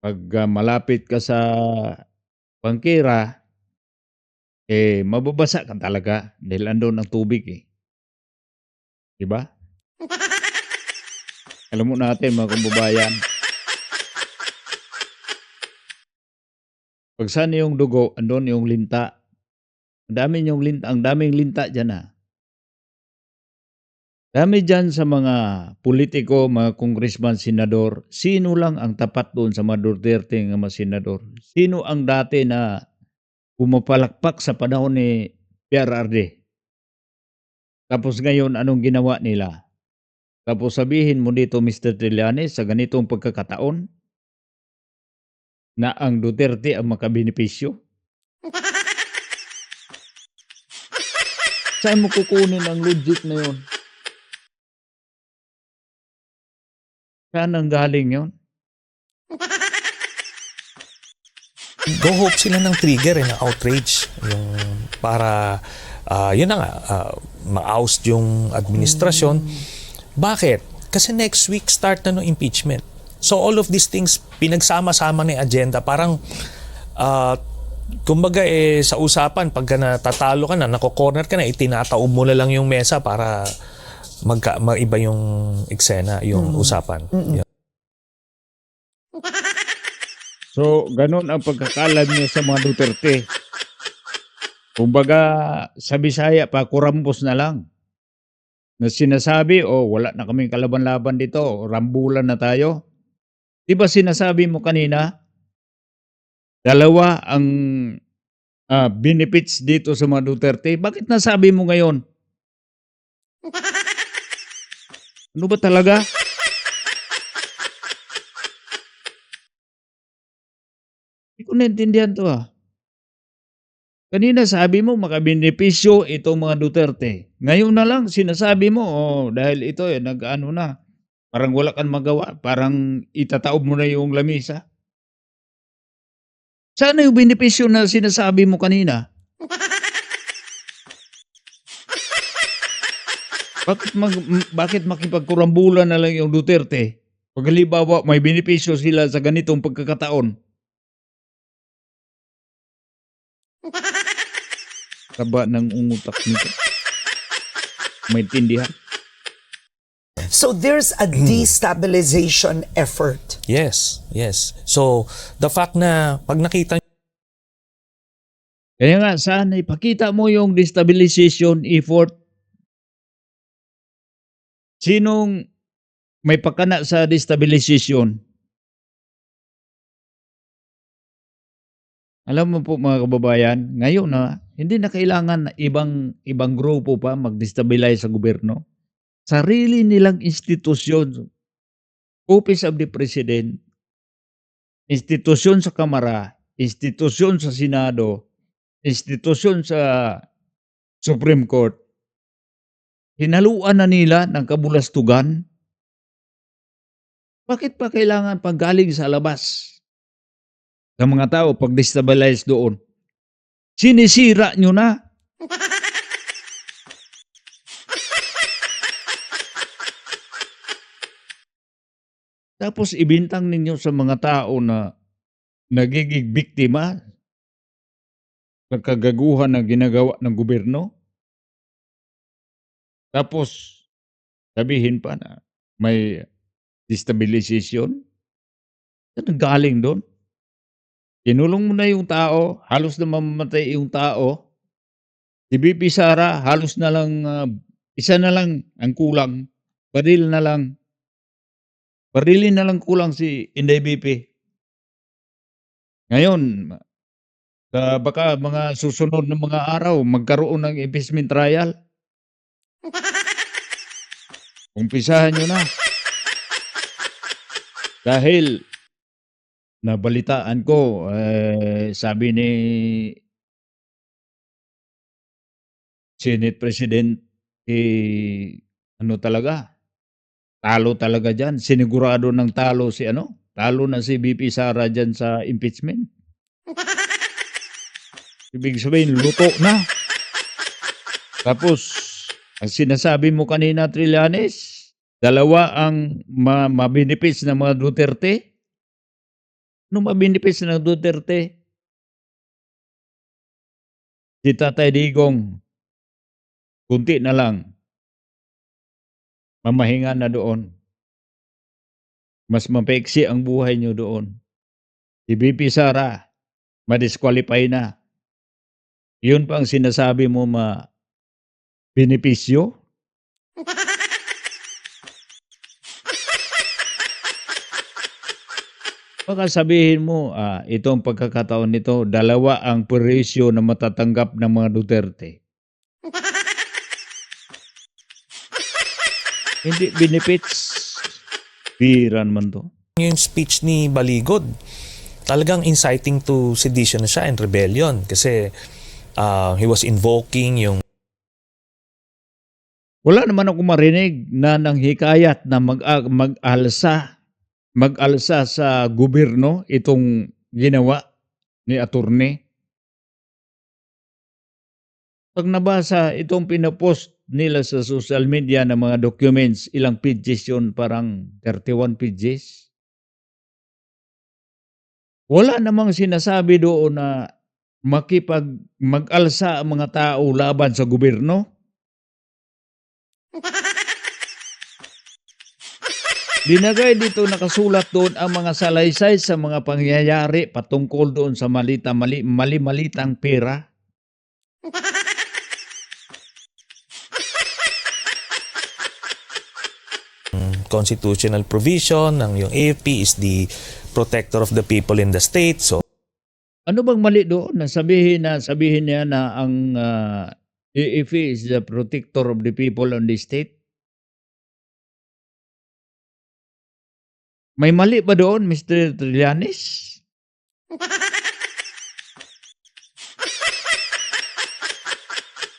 Pag malapit ka sa bangkera, mababasa ka talaga dahil andun ang tubig Diba? Alam mo natin mga kababayan, pag saan yung dugo, andun yung linta. Ang daming linta dyan Dami dyan sa mga politiko, mga congressman, senador, sino lang ang tapat doon sa mga Duterte nga mga senador? Sino ang dati na pumapalakpak sa panahon ni PRRD? Tapos ngayon, anong ginawa nila? Tapos sabihin mo dito, Mr. Trillanes, sa ganitong pagkakataon, na ang Duterte ang makabenepisyo? Saan mo kukunin ang logic na yun? Saan ang galing yun? Go hope sila ng trigger na outrage yung para yun na nga ma-oust yung administrasyon. Bakit? Kasi next week start na no impeachment. So all of these things pinagsama-sama na yung agenda. Parang kumbaga sa usapan pagka natatalo ka na, nako-corner ka na, itinataob mo na lang yung mesa para maiba yung eksena, yung usapan. Yeah. So, ganun ang pagkakalam niya sa mga Duterte. Kumbaga, sa Bisaya pa, kurambos na lang. Na sinasabi, wala na kaming kalaban-laban dito, rambulan na tayo. Di ba sinasabi mo kanina, dalawa ang benefits dito sa mga Duterte? Bakit nasabi mo ngayon? Ano ba talaga? Hindi ko naintindihan to Kanina sabi mo makabenepisyo itong mga Duterte. Ngayon na lang sinasabi mo, dahil ito nag-ano na, parang wala kang magawa, parang itataob mo na yung lamisa. Sana yung benepisyo na sinasabi mo kanina? Bakit makipagkurambulan na lang yung Duterte? Pag halimbawa may benepisyo sila sa ganitong pagkakataon. Taba ng ungutak nito. Maintindihan. So there's a destabilization effort. Yes. So the fact na pag nakita Kaya nga sana ipakita mo yung destabilization effort. Sinong may pakana sa destabilization? Alam mo po mga kababayan, ngayon hindi na kailangan ibang grupo pa mag-destabilize sa gobyerno. Sarili nilang institusyon, Office of the President, institusyon sa Kamara, institusyon sa Senado, institusyon sa Supreme Court, hinaluan na nila ng kabulastugan. Bakit pa kailangan panggaling sa labas ng mga tao pag-destabilize doon? Sinisira nyo na. Tapos ibintang ninyo sa mga tao na nagiging biktima ng kagaguhan na ginagawa ng gobyerno. Tapos sabihin pa na may destabilization. Saan galing doon? Kinulong mo na yung tao, halos na mamamatay yung tao. Si BP Sara, halos na lang, isa na lang ang kulang. Barilin na lang kulang si Inday BP. Ngayon, baka mga susunod na mga araw, magkaroon ng impeachment trial. Umpisahan nyo na. Dahil nabalitaan ko, sabi ni Senate President, talo talaga dyan. Sinigurado ng talo talo na si BP Sara dyan sa impeachment. Ibig sabihin, luto na. Tapos, ang sinasabi mo kanina, Trillanes, dalawa ang mabinipis ng mga Duterte. Anong mabinipis ng Duterte? Si Tatay Digong, kunti na lang, mamahinga na doon. Mas mapeksi ang buhay nyo doon. Si BP Sara, ma-disqualify na. Yun pa ang sinasabi mo benepisyo? Baka sabihin mo, itong pagkakataon nito, dalawa ang presyo na matatanggap ng mga Duterte. Hindi benefits. Bira naman to. Yung speech ni Baligod, talagang inciting to sedition na siya and rebellion kasi he was invoking yung Wala naman ako marinig na nanghikayat na mag-alsa sa gobyerno itong ginawa ni attorney. Pag nabasa itong pinapost nila sa social media ng mga documents, ilang pages yun, parang 31 pages. Wala namang sinasabi doon na mag-alsa ang mga tao laban sa gobyerno. Dinagay dito, nakasulat doon ang mga salaysay sa mga pangyayari patungkol doon sa mali-malitang pera. constitutional provision ng yung AFP is the protector of the people in the state. So Ano bang mali doon na sabihin niya na ang AFP is the protector of the people on the state? May mali ba doon, Mr. Trillanes?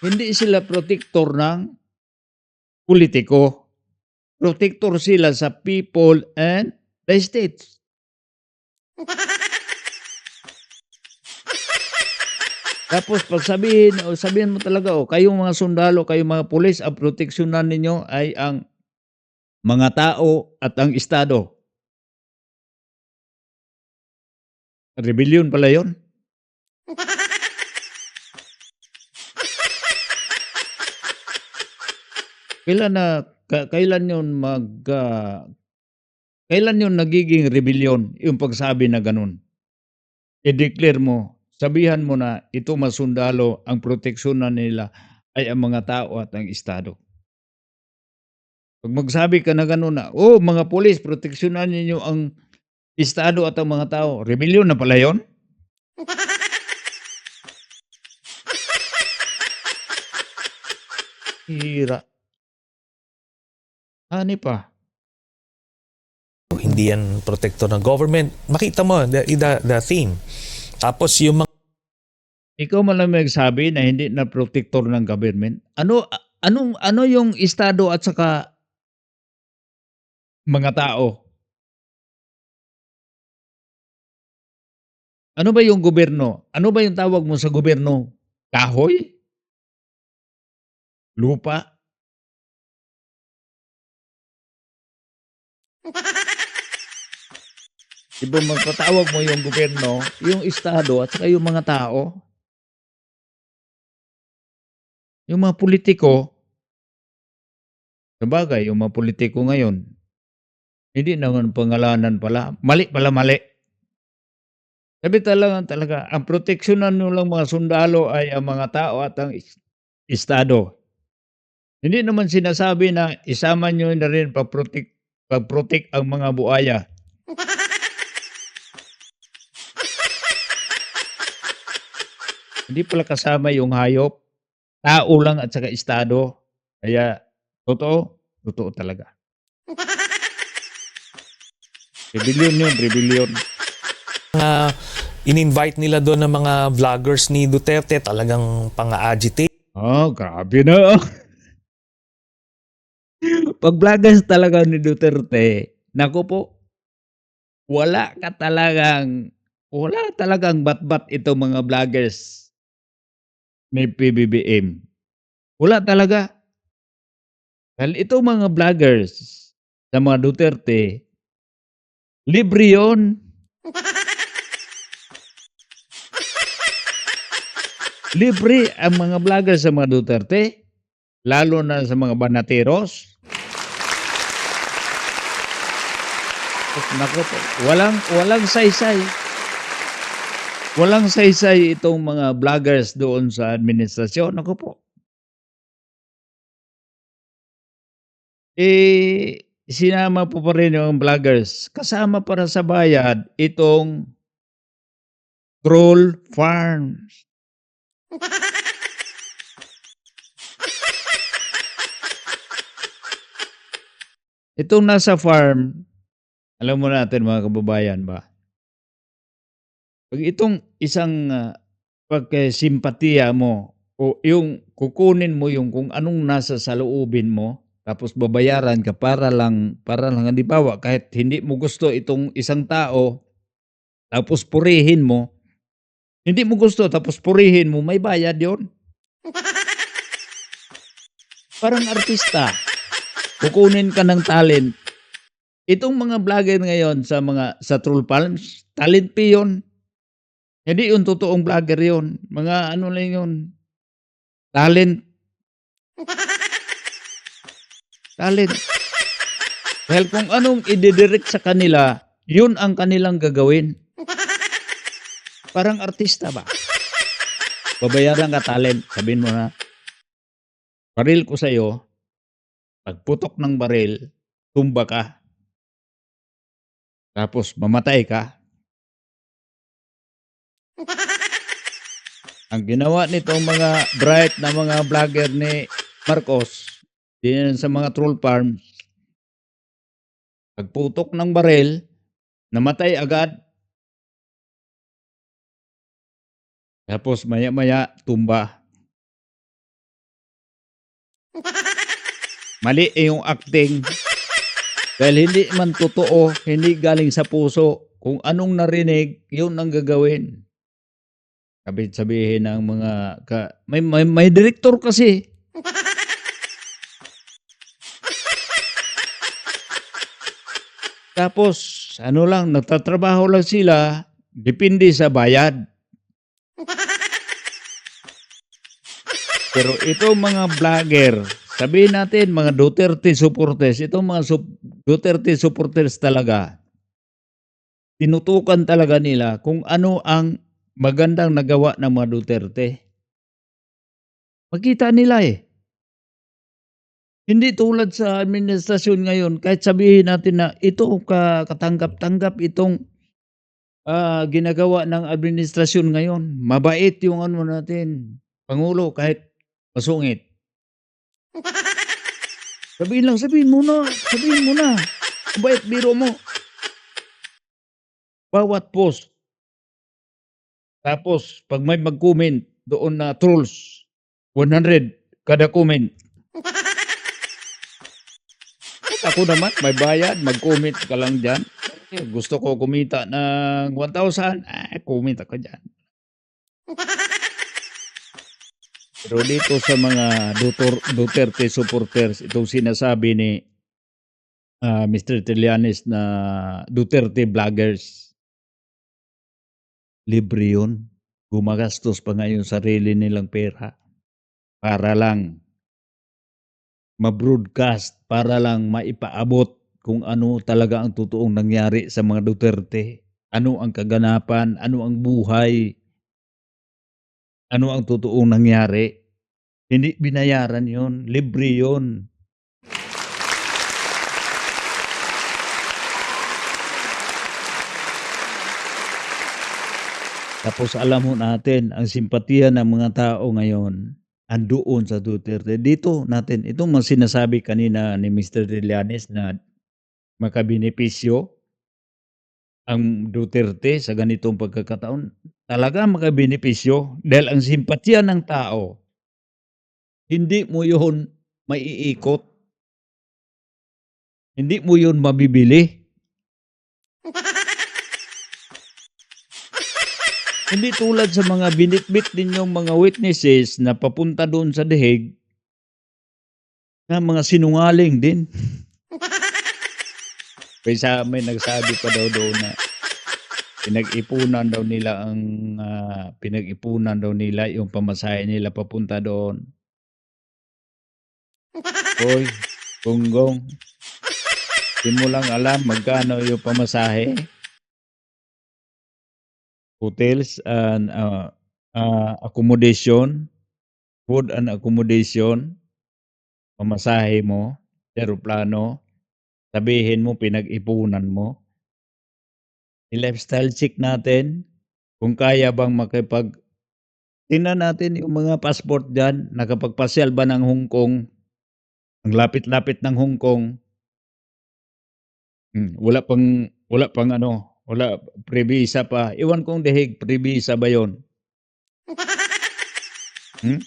Hindi sila protector ng politiko. Protector sila sa people and the states. Tapos pag sabihin mo talaga, kayong mga sundalo, kayong mga pulis, ang proteksyonan ninyo ay ang mga tao at ang estado. Rebellion pala yun. Kailan yun nagiging rebellion, yung pagsabi na ganun? I-declare mo, sabihan mo na ito masundalo, ang proteksyonan nila ay ang mga tao at ang estado. Pag magsabi ka na ganun na, mga pulis, proteksyonan ninyo ang estado at ang mga tao, rebellion na pala yun? Hira. Ani pa? hindi yan protector ng government. Makita mo the theme. Tapos yung mga Ikaw man lang magsabi na hindi na protector ng government. Ano yung estado at saka mga tao? Ano ba yung gobyerno? Ano ba yung tawag mo sa gobyerno? Kahoy? Lupa? Diba magpatawag mo yung gobyerno, yung estado at saka yung mga tao? Yung mga politiko, sabagay, yung mga politiko ngayon, hindi naman pangalanan pala. Mali. Sabi talaga, ang proteksyonan nyo lang mga sundalo ay ang mga tao at ang estado. Hindi naman sinasabi na isama nyo na rin pag-protect ang mga buaya. Hindi pala kasama yung hayop. Tao lang at saka estado. Kaya, totoo talaga. Rebellion. in-invite nila doon ng mga vloggers ni Duterte, talagang pang-agitate. Grabe na. Pag vloggers talaga ni Duterte, naku po, wala talagang bat-bat itong mga vloggers ni PBBM. Wala talaga. Dahil itong mga vloggers sa mga Duterte, libre yun. Libre ang mga vloggers sa mga Duterte, lalo na sa mga banateros. Naku po, walang saysay. Walang saysay itong mga vloggers doon sa administrasyon. Naku po. isinama po pa rin yung vloggers. Kasama para sa bayad itong troll farms. Itong nasa farm, alam mo natin mga kababayan ba, pag itong isang pagkasimpatiya mo o yung kukunin mo yung kung anong nasa saloobin mo, tapos babayaran ka para lang halimbawa kahit hindi mo gusto itong isang tao, tapos purihin mo, hindi mo gusto tapos purihin mo, may bayad yon. Parang artista, kukunin ka ng talent. Itong mga vlogger ngayon sa troll farms, talent fee yun. Hindi yung totoong vlogger yun. Mga ano lang yun, talent. Talent. Dahil kung anong ididirect sa kanila, yun ang kanilang gagawin. Parang artista ba? Babayaran ka talent, sabihin mo na, baril ko sa'yo, pagputok ng baril, tumba ka. Tapos mamatay ka. Ang ginawa nitong mga bright na mga vlogger ni Marcos, din sa mga troll farms, pagputok ng baril, namatay agad. Tapos maya-maya, tumba. Mali yung acting. Dahil hindi man totoo, hindi galing sa puso. Kung anong narinig, yun ang gagawin. Sabihin ng mga may director kasi. Tapos ano lang, nagtatrabaho lang sila, depende sa bayad. Pero itong mga vlogger, sabihin natin mga Duterte supporters, itong mga Duterte supporters talaga, tinutukan talaga nila kung ano ang magandang nagawa ng mga Duterte. Makita nila eh. Hindi tulad sa administrasyon ngayon, kahit sabihin natin na ito katanggap-tanggap itong ginagawa ng administrasyon ngayon. Mabait yung ano natin, Pangulo, kahit masungit. Sabihin mo na. Mabait, biro mo. Bawat post. Tapos, pag may mag-comment doon na trolls, 100 kada comment. Ako naman, may bayad, mag-comment ka lang dyan. Gusto ko kumita ng 1,000, comment ako dyan. Pero dito sa mga Duterte supporters, itong sinasabi ni Mr. Trillanes na Duterte vloggers, libre yun. Gumagastos pa ngayon sarili nilang pera para lang ma-broadcast, para lang maipaabot kung ano talaga ang totoong nangyari sa mga Duterte. Ano ang kaganapan, ano ang buhay, ano ang totoong nangyari. Hindi binayaran yon, libre yon. Tapos alam mo natin, ang simpatiya ng mga tao ngayon, andoon sa Duterte. Dito natin, itong mga sinasabi kanina ni Mr. Trillanes na makabenepisyo ang Duterte sa ganitong pagkakataon, talaga makabenepisyo dahil ang simpatiya ng tao, hindi mo yun maiikot. Hindi mo yun mabibili. Hindi tulad sa mga binitbit ninyong mga witnesses na papunta doon sa deheg na mga sinungaling din. Kaysa may nagsabi pa daw doon na pinag-ipunan daw nila yung pamasahe nila papunta doon. Hoy, Gonggong, di mo lang alam magkano yung pamasahe? Hotels and accommodation, food and accommodation, pamasahe mo, eroplano, Sabihin mo pinag-ipunan mo. I-lifestyle check natin kung kaya bang tingnan natin yung mga passport diyan, nakapagpasyal ba ng Hong Kong? Ang lapit-lapit ng Hong Kong. Wala pang ano, wala pre-visa pa. Ewan kong deheg pre-visa ba 'yon? Hmm?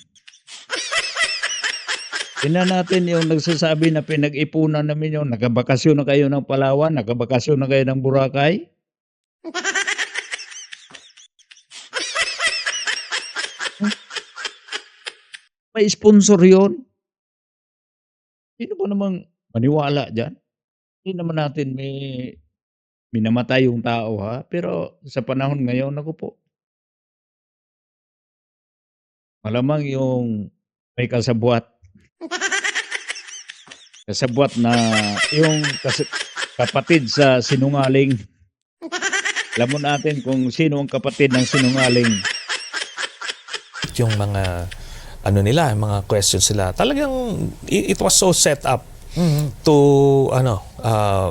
Tingnan natin yung nagsasabi na pinag-ipunan namin yun, nakabakasyon na kayo ng Palawan, nakabakasyon na kayo ng Boracay. May sponsor yun. Sino ba namang maniwala diyan? Hindi naman natin minamatay yung tao ha, pero sa panahon ngayon, naku po, malamang yung may kasabwat na yung kapatid sa sinungaling. Alam mo natin kung sino ang kapatid ng sinungaling. Yung mga nila, mga questions sila. Talagang it was so set up to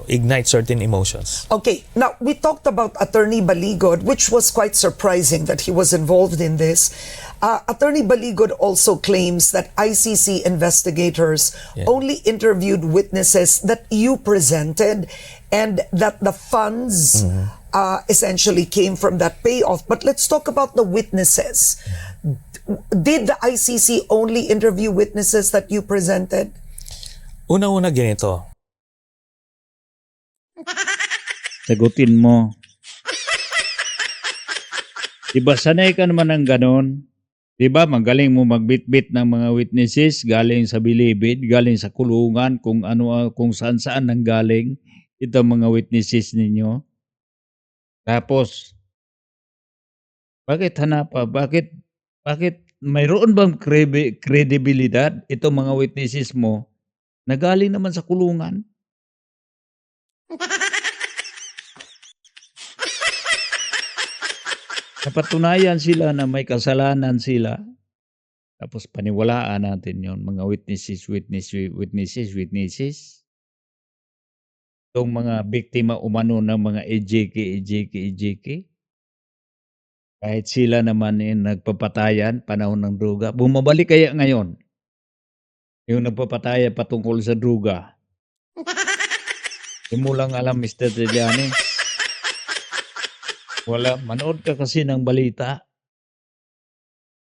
ignite certain emotions. Okay, now we talked about Attorney Baligod, which was quite surprising that he was involved in this. Attorney Baligod also claims that ICC investigators only interviewed witnesses that you presented and that the funds essentially came from that payoff. But let's talk about the witnesses. Did the ICC only interview witnesses that you presented? Una-una ganito. Sagutin mo. Diba sanay ka naman ng ganon? Diba magaling mo magbitbit ng mga witnesses galing sa bilibid, galing sa kulungan, kung saan-saan nang galing itong mga witnesses ninyo. Tapos, bakit mayroon bang kredibilidad itong mga witnesses mo na galing naman sa kulungan? Napatunayan sila na may kasalanan sila. Tapos paniwalaan natin yon mga witnesses. Itong mga biktima umano ng mga EJK. Kahit sila naman nagpapatayan panahon ng droga. Bumabalik kaya ngayon yung nagpapataya patungkol sa droga. Hindi mo lang alam, Mr. Trillanes. Wala, manood ka kasi ng balita.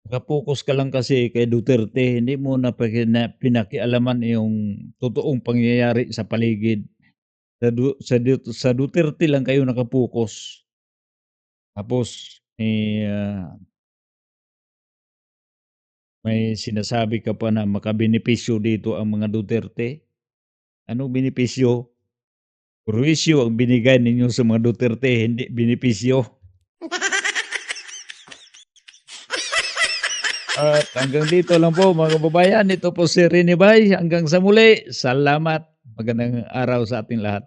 Nakapokus ka lang kasi kay Duterte, hindi mo na pinakialaman yung totoong pangyayari sa paligid. Sa Duterte lang kayo nakapokus. Tapos, may sinasabi ka pa na makabenepisyo dito ang mga Duterte. Anong benepisyo? Perwisyo ang binigay ninyo sa mga Duterte, hindi benepisyo. At hanggang dito lang po mga kababayan. Ito po si Rene Bay. Hanggang sa muli. Salamat. Magandang araw sa ating lahat.